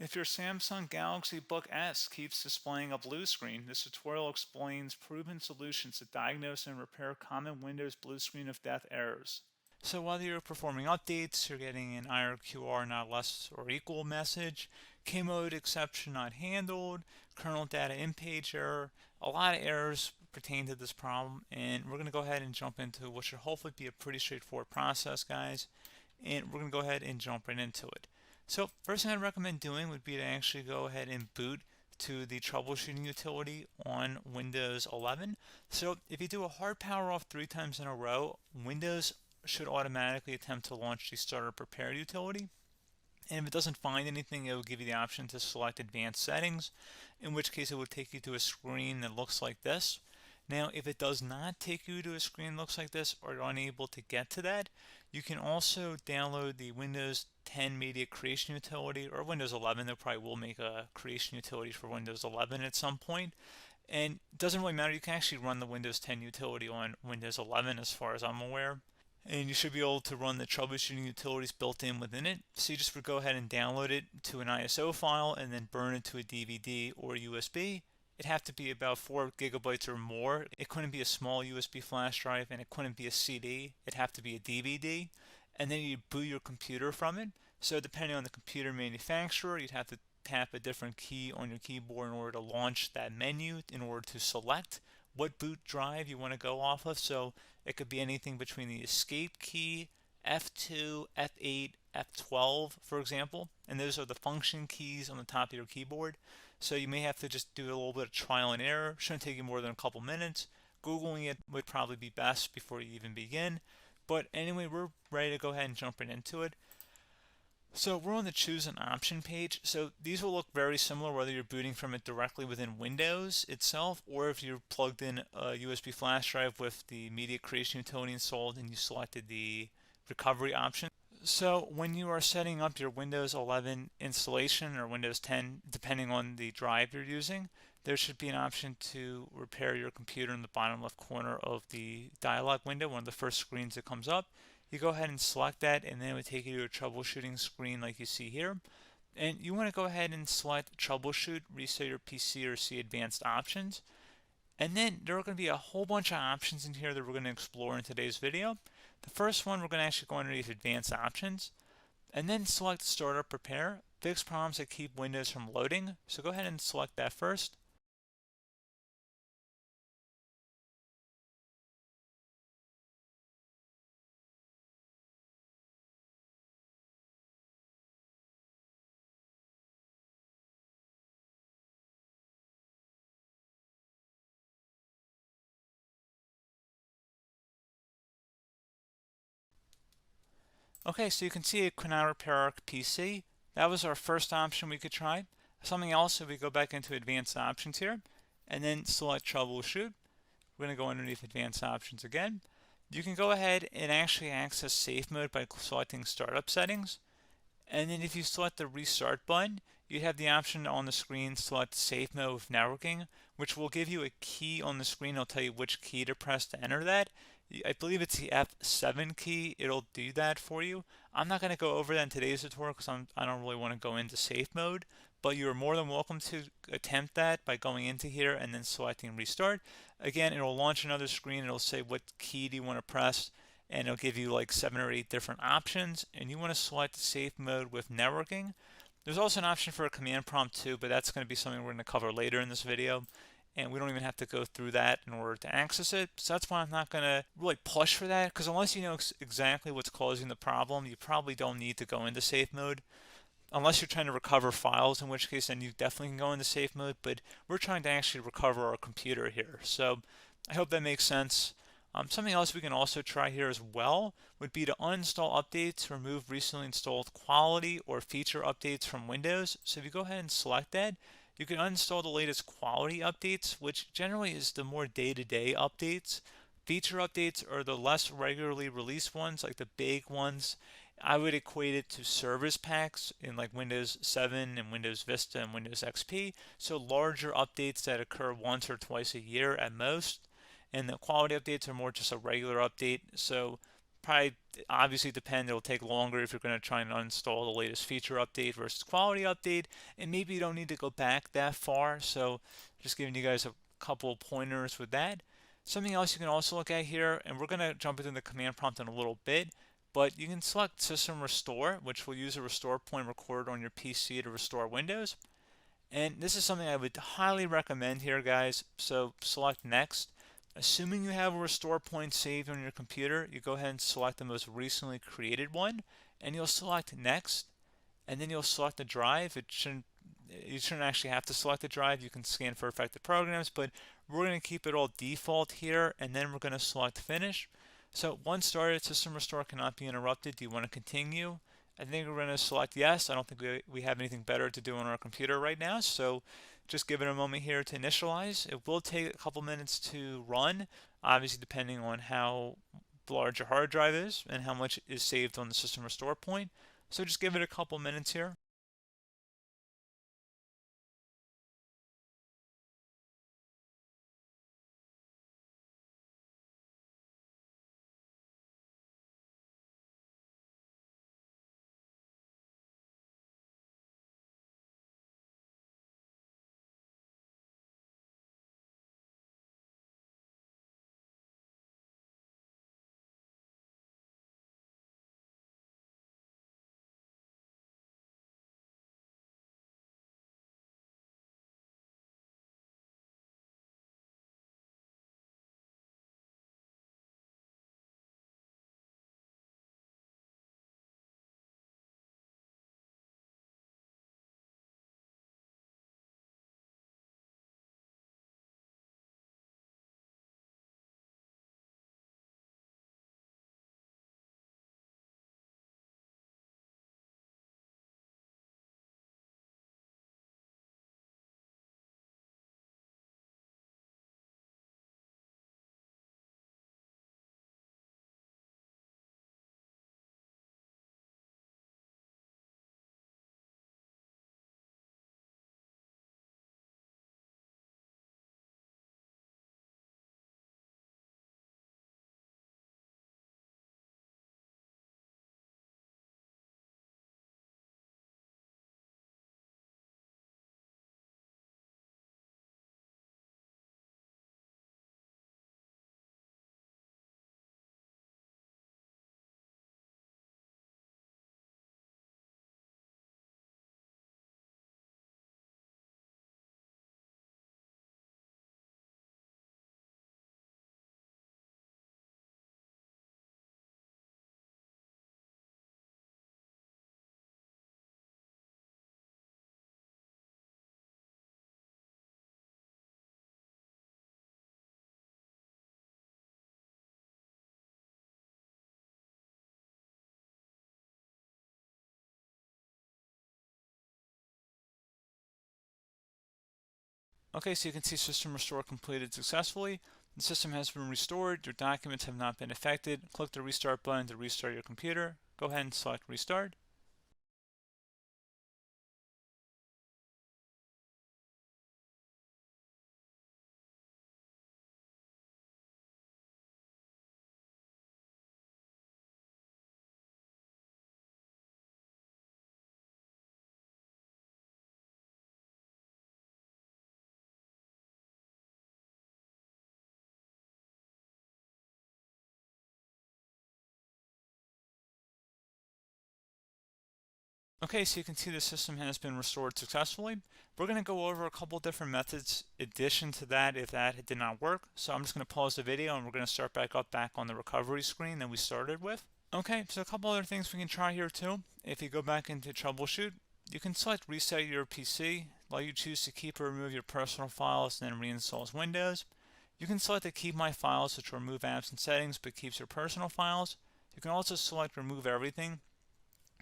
If your Samsung Galaxy Book S keeps displaying a blue screen, this tutorial explains proven solutions to diagnose and repair common Windows blue screen of death errors. So whether you're performing updates, you're getting an IRQR not less or equal message, K-mode exception not handled, kernel data in-page error, a lot of errors pertain to this problem, and we're going to go ahead and jump into what should hopefully be a pretty straightforward process, guys, and we're going to go ahead and jump right into it. So first thing I'd recommend doing would be to actually go ahead and boot to the troubleshooting utility on Windows 11. So if you do a hard power off 3 times in a row, Windows should automatically attempt to launch the startup repair utility. And if it doesn't find anything, it will give you the option to select advanced settings, in which case it will take you to a screen that looks like this. Now, if it does not take you to a screen that looks like this, or you're unable to get to that, you can also download the Windows 10 Media Creation Utility, or Windows 11. They probably will make a creation utility for Windows 11 at some point. And it doesn't really matter, you can actually run the Windows 10 utility on Windows 11 as far as I'm aware. And you should be able to run the troubleshooting utilities built in within it. So you just would go ahead and download it to an ISO file and then burn it to a DVD or USB. It'd have to be about 4 gigabytes or more. It couldn't be a small USB flash drive, and it couldn't be a CD. It'd have to be a DVD. And then you'd boot your computer from it. So depending on the computer manufacturer, you'd have to tap a different key on your keyboard in order to launch that menu, in order to select what boot drive you want to go off of. So it could be anything between the escape key, F2, F8, F12, for example, and those are the function keys on the top of your keyboard. So you may have to just do a little bit of trial and error. Shouldn't take you more than a couple minutes. Googling it would probably be best before you even begin. But anyway, we're ready to go ahead and jump right into it. So we're on the choose an option page. So these will look very similar whether you're booting from it directly within Windows itself, or if you're plugged in a USB flash drive with the media creation utility installed and you selected the recovery option. So when you are setting up your Windows 11 installation or Windows 10, depending on the drive you're using, there should be an option to repair your computer in the bottom left corner of the dialog window, one of the first screens that comes up. You go ahead and select that, and then it would take you to a troubleshooting screen like you see here. And you want to go ahead and select troubleshoot, reset your PC, or see advanced options. And then there are going to be a whole bunch of options in here that we're going to explore in today's video. The first one, we're going to actually go underneath advanced options and then select startup repair, fix problems that keep Windows from loading. So go ahead and select that first. Okay, so you can see it could not repair our PC. That was our first option we could try. Something else, if we go back into advanced options here and then select troubleshoot, we're going to go underneath advanced options again. You can go ahead and actually access safe mode by selecting startup settings. And then if you select the restart button, you have the option on the screen select safe mode with networking, which will give you a key on the screen. It'll tell you which key to press to enter that. I believe it's the F7 key. It'll do that for you. I'm not going to go over that in today's tutorial because I don't really want to go into safe mode, but you're more than welcome to attempt that by going into here and then selecting restart. Again, it'll launch another screen. It'll say what key do you want to press, and it'll give you like 7 or 8 different options, and you want to select safe mode with networking. There's also an option for a command prompt too, but that's going to be something we're going to cover later in this video, and we don't even have to go through that in order to access it. So that's why I'm not going to really push for that, because unless you know exactly what's causing the problem, you probably don't need to go into safe mode. Unless you're trying to recover files, in which case then you definitely can go into safe mode, but we're trying to actually recover our computer here. So I hope that makes sense. Something else we can also try here as well would be to uninstall updates, remove recently installed quality or feature updates from Windows. So if you go ahead and select that, you can uninstall the latest quality updates, which generally is the more day-to-day updates. Feature updates are the less regularly released ones, like the big ones. I would equate it to service packs in like Windows 7 and Windows Vista and Windows XP. So larger updates that occur once or twice a year at most. And the quality updates are more just a regular update. So probably obviously depend. It'll take longer if you're going to try and uninstall the latest feature update versus quality update, and maybe you don't need to go back that far. So just giving you guys a couple of pointers with that. Something else you can also look at here, and we're going to jump into the command prompt in a little bit, but you can select System Restore, which will use a restore point recorded on your PC to restore Windows. And this is something I would highly recommend here, guys. So select Next. Assuming you have a restore point saved on your computer, you go ahead and select the most recently created one, and you'll select Next, and then you'll select the drive. You shouldn't actually have to select the drive. You can scan for affected programs, but we're going to keep it all default here, and then we're going to select Finish. So once started, System Restore cannot be interrupted. Do you want to continue? I think we're going to select yes. I don't think we have anything better to do on our computer right now, so just give it a moment here to initialize. It will take a couple minutes to run, obviously depending on how large your hard drive is and how much is saved on the System Restore point. So just give it a couple minutes here. Okay, so you can see System Restore completed successfully. The system has been restored. Your documents have not been affected. Click the Restart button to restart your computer. Go ahead and select Restart. Okay, so you can see the system has been restored successfully. We're going to go over a couple different methods addition to that if that did not work. So I'm just going to pause the video and we're going to start back up on the recovery screen that we started with. Okay, so a couple other things we can try here too. If you go back into troubleshoot, you can select reset your PC, while you choose to keep or remove your personal files and then reinstalls Windows. You can select to keep my files, which will remove apps and settings but keeps your personal files. You can also select remove everything,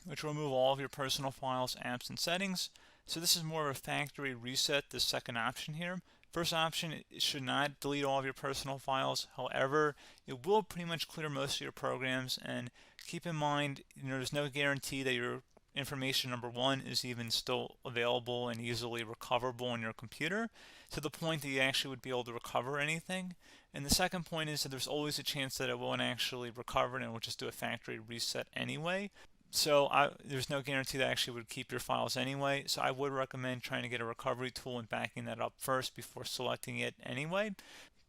which will remove all of your personal files, apps, and settings. So this is more of a factory reset, the second option here. First option, it should not delete all of your personal files. However, it will pretty much clear most of your programs. And keep in mind, there's no guarantee that your information, number one, is even still available and easily recoverable on your computer, to the point that you actually would be able to recover anything. And the second point is that there's always a chance that it won't actually recover and it will just do a factory reset anyway. So there's no guarantee that actually would keep your files anyway. So I would recommend trying to get a recovery tool and backing that up first before selecting it anyway.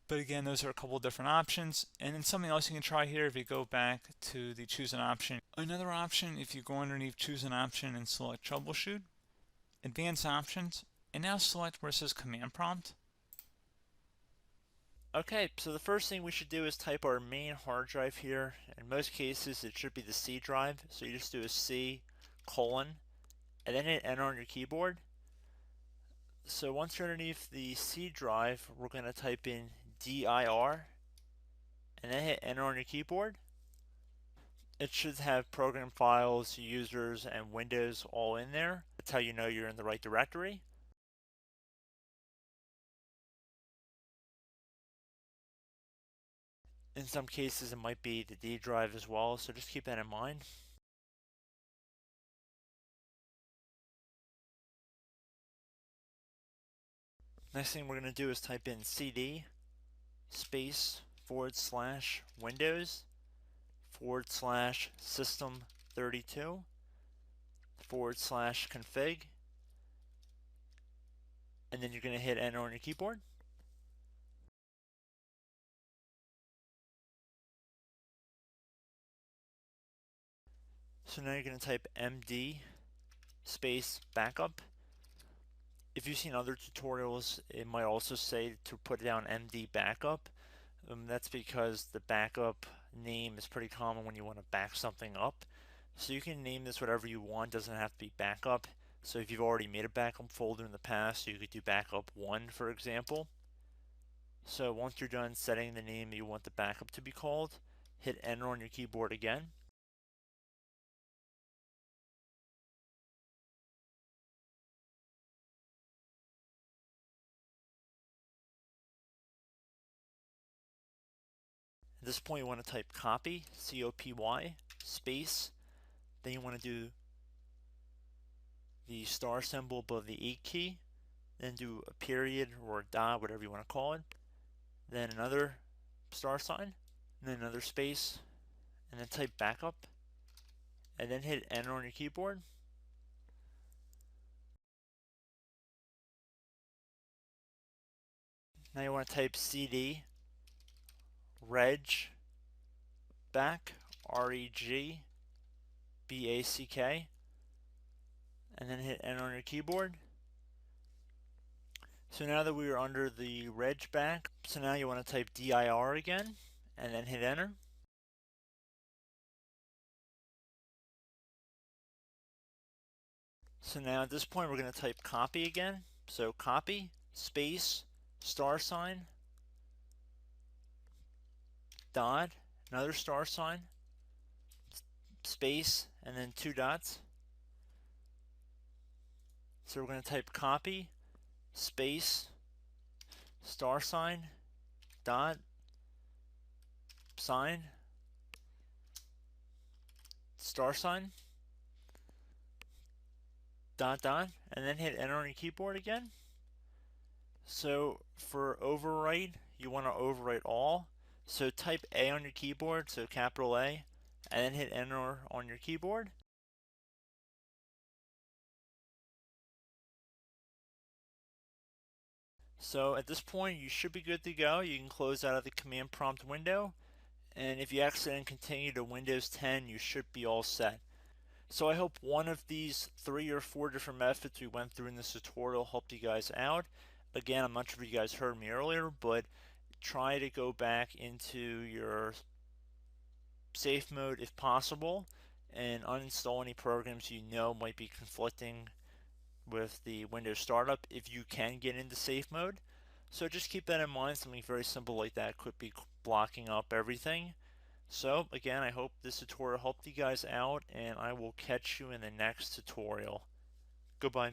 But again, those are a couple of different options. And then something else you can try here, if you go back to the choose an option. Another option, if you go underneath choose an option and select troubleshoot, advanced options, and now select where it says command prompt. Okay, so the first thing we should do is type our main hard drive here. In most cases, it should be the C drive. So you just do a C colon, and then hit enter on your keyboard. So once you're underneath the C drive, we're going to type in dir, and then hit enter on your keyboard. It should have program files, users, and Windows all in there. That's how you know you're in the right directory. In some cases, it might be the D drive as well, so just keep that in mind. Next thing we're going to do is type in cd space / Windows / system 32 / config, and then you're going to hit enter on your keyboard. So now you're going to type md space backup. If you've seen other tutorials, it might also say to put down md backup. That's because the backup name is pretty common when you want to back something up. So you can name this whatever you want, doesn't have to be backup. So if you've already made a backup folder in the past, you could do backup 1, for example. So once you're done setting the name you want the backup to be called, hit enter on your keyboard again. At this point you want to type copy, C-O-P-Y, space, then you want to do the star symbol above the 8 key, then do a period or a dot, whatever you want to call it, then another star sign, and then another space, and then type backup, and then hit enter on your keyboard. Now you want to type cd reg back, R-E-G-B-A-C-K, and then hit enter on your keyboard. So now that we are under the reg back, so now you want to type dir again, and then hit enter. So now at this point we're going to type copy again. So copy, space, star sign, dot, another star sign, space, and then 2 dots. So we're going to type copy, space, star sign, dot, sign, star sign, dot, dot, and then hit enter on your keyboard again. So for overwrite, you want to overwrite all. So type A on your keyboard, so capital A, and then hit enter on your keyboard. So at this point, you should be good to go. You can close out of the command prompt window, and if you accidentally continue to Windows 10, you should be all set. So I hope one of these 3 or 4 different methods we went through in this tutorial helped you guys out. Again, I'm not sure if you guys heard me earlier, but try to go back into your safe mode if possible and uninstall any programs you know might be conflicting with the Windows startup if you can get into safe mode. So just keep that in mind. Something very simple like that could be blocking up everything. So again, I hope this tutorial helped you guys out, and I will catch you in the next tutorial. Goodbye.